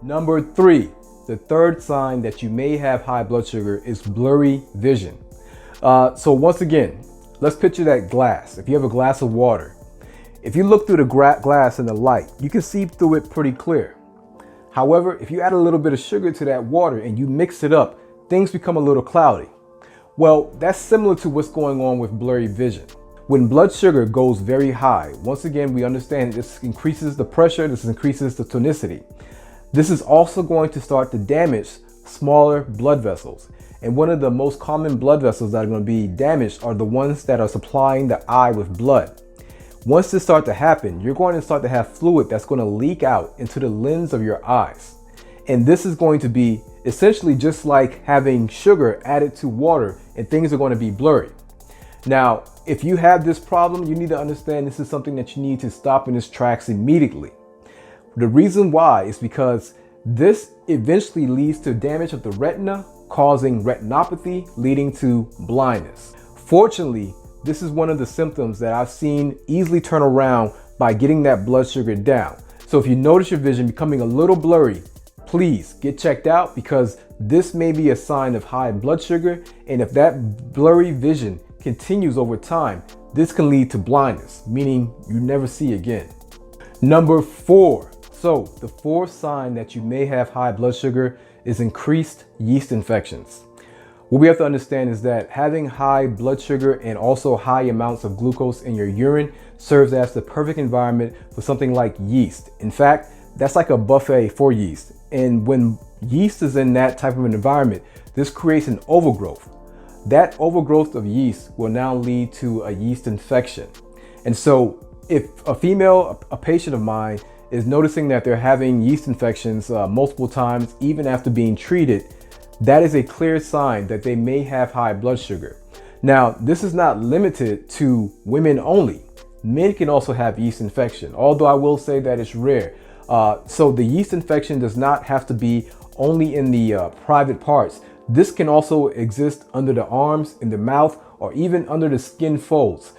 Number 3, the third sign that you may have high blood sugar is blurry vision. So once again, let's picture that glass. If you have a glass of water, if you look through the glass in the light, you can see through it pretty clear. However, if you add a little bit of sugar to that water and you mix it up, things become a little cloudy. Well, that's similar to what's going on with blurry vision. When blood sugar goes very high, once again, we understand this increases the pressure, this increases the tonicity. This is also going to start to damage smaller blood vessels. And one of the most common blood vessels that are going to be damaged are the ones that are supplying the eye with blood. Once this starts to happen, you're going to start to have fluid that's going to leak out into the lens of your eyes. And this is going to be essentially just like having sugar added to water, and things are going to be blurry. Now, if you have this problem, you need to understand this is something that you need to stop in its tracks immediately. The reason why is because this eventually leads to damage of the retina, causing retinopathy, leading to blindness. Fortunately, this is one of the symptoms that I've seen easily turn around by getting that blood sugar down. So if you notice your vision becoming a little blurry, please get checked out, because this may be a sign of high blood sugar. And if that blurry vision continues over time, this can lead to blindness, meaning you never see again. Number 4. So the fourth sign that you may have high blood sugar is increased yeast infections. What we have to understand is that having high blood sugar and also high amounts of glucose in your urine serves as the perfect environment for something like yeast. In fact, that's like a buffet for yeast. And when yeast is in that type of an environment, this creates an overgrowth. That overgrowth of yeast will now lead to a yeast infection. And so if a patient of mine is noticing that they're having yeast infections multiple times, even after being treated, that is a clear sign that they may have high blood sugar. Now, this is not limited to women only. Men can also have yeast infection, although I will say that it's rare. So the yeast infection does not have to be only in the private parts. This can also exist under the arms, in the mouth, or even under the skin folds.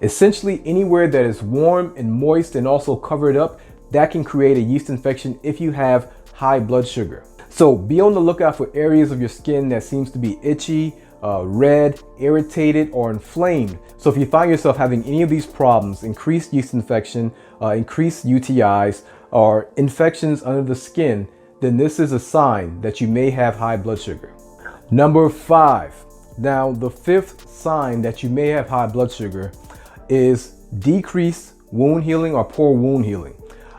Essentially, anywhere that is warm and moist and also covered up, that can create a yeast infection if you have high blood sugar. So be on the lookout for areas of your skin that seems to be itchy, red, irritated, or inflamed. So if you find yourself having any of these problems, increased yeast infection, increased UTIs, or infections under the skin, then this is a sign that you may have high blood sugar. Number 5. Now, the fifth sign that you may have high blood sugar is decreased wound healing or poor wound healing.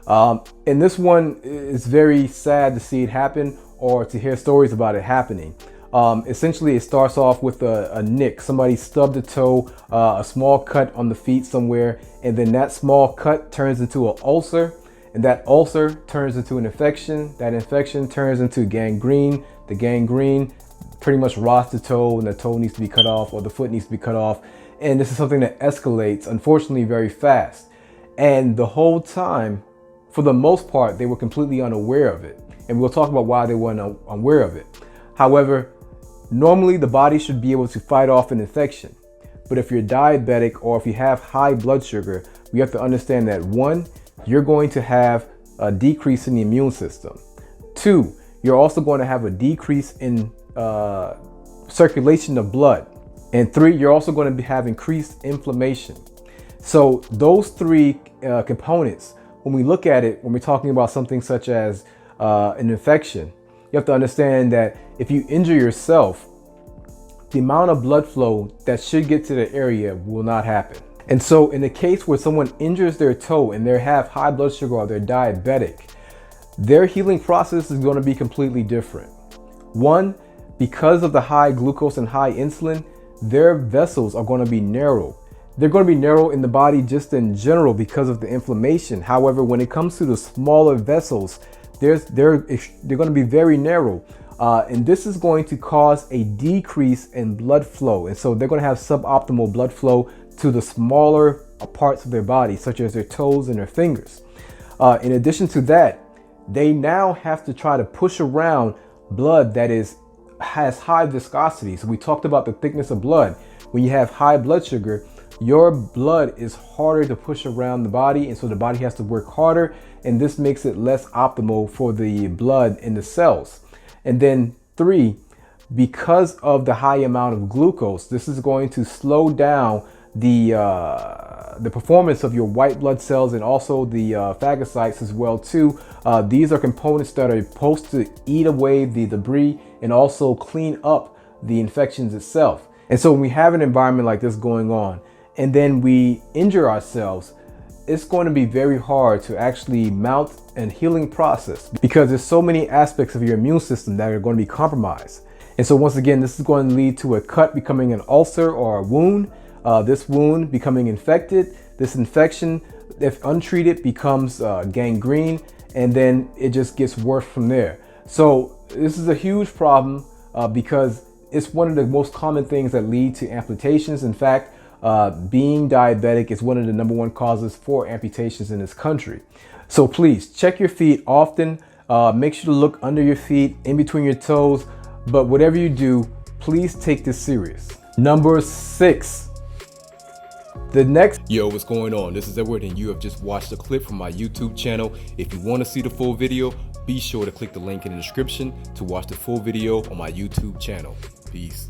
And this one is very sad to see it happen, or to hear stories about it happening. Essentially, it starts off with a nick. Somebody stubbed a toe, a small cut on the feet somewhere, and then that small cut turns into an ulcer, and that ulcer turns into an infection. That infection turns into gangrene. The gangrene pretty much rots the toe, and the toe needs to be cut off, or the foot needs to be cut off. And this is something that escalates, unfortunately, very fast. And the whole time, for the most part, they were completely unaware of it. And we'll talk about why they weren't aware of it. However, normally the body should be able to fight off an infection. But if you're diabetic or if you have high blood sugar, we have to understand that 1, you're going to have a decrease in the immune system. 2, you're also going to have a decrease in circulation of blood. And 3, you're also going to have increased inflammation. So those 3 components, when we look at it, when we're talking about something such as an infection, you have to understand that if you injure yourself, the amount of blood flow that should get to the area will not happen. And so in the case where someone injures their toe and they have high blood sugar or they're diabetic, their healing process is going to be completely different. 1, because of the high glucose and high insulin, their vessels are going to be narrow. They're going to be narrow in the body just in general because of the inflammation. However, when it comes to the smaller vessels, they're going to be very narrow. And this is going to cause a decrease in blood flow. And so they're going to have suboptimal blood flow to the smaller parts of their body, such as their toes and their fingers. In addition to that, they now have to try to push around blood that has high viscosity. So we talked about the thickness of blood. When you have high blood sugar, your blood is harder to push around the body, and so the body has to work harder, and this makes it less optimal for the blood in the cells. And then 3, because of the high amount of glucose, this is going to slow down the performance of your white blood cells and also the phagocytes as well too. These are components that are supposed to eat away the debris and also clean up the infections itself. And so when we have an environment like this going on and then we injure ourselves, it's going to be very hard to actually mount a healing process because there's so many aspects of your immune system that are going to be compromised. And so once again, this is going to lead to a cut becoming an ulcer or a wound, this wound becoming infected, this infection, if untreated, becomes gangrene, and then it just gets worse from there. So this is a huge problem because it's one of the most common things that lead to amputations. In fact, being diabetic is one of the #1 causes for amputations in this country. So please check your feet often. Make sure to look under your feet, in between your toes. But whatever you do, please take this serious. Number 6. The next. Yo, what's going on? This is Edward, and you have just watched a clip from my YouTube channel. If you want to see the full video, be sure to click the link in the description to watch the full video on my YouTube channel. Peace.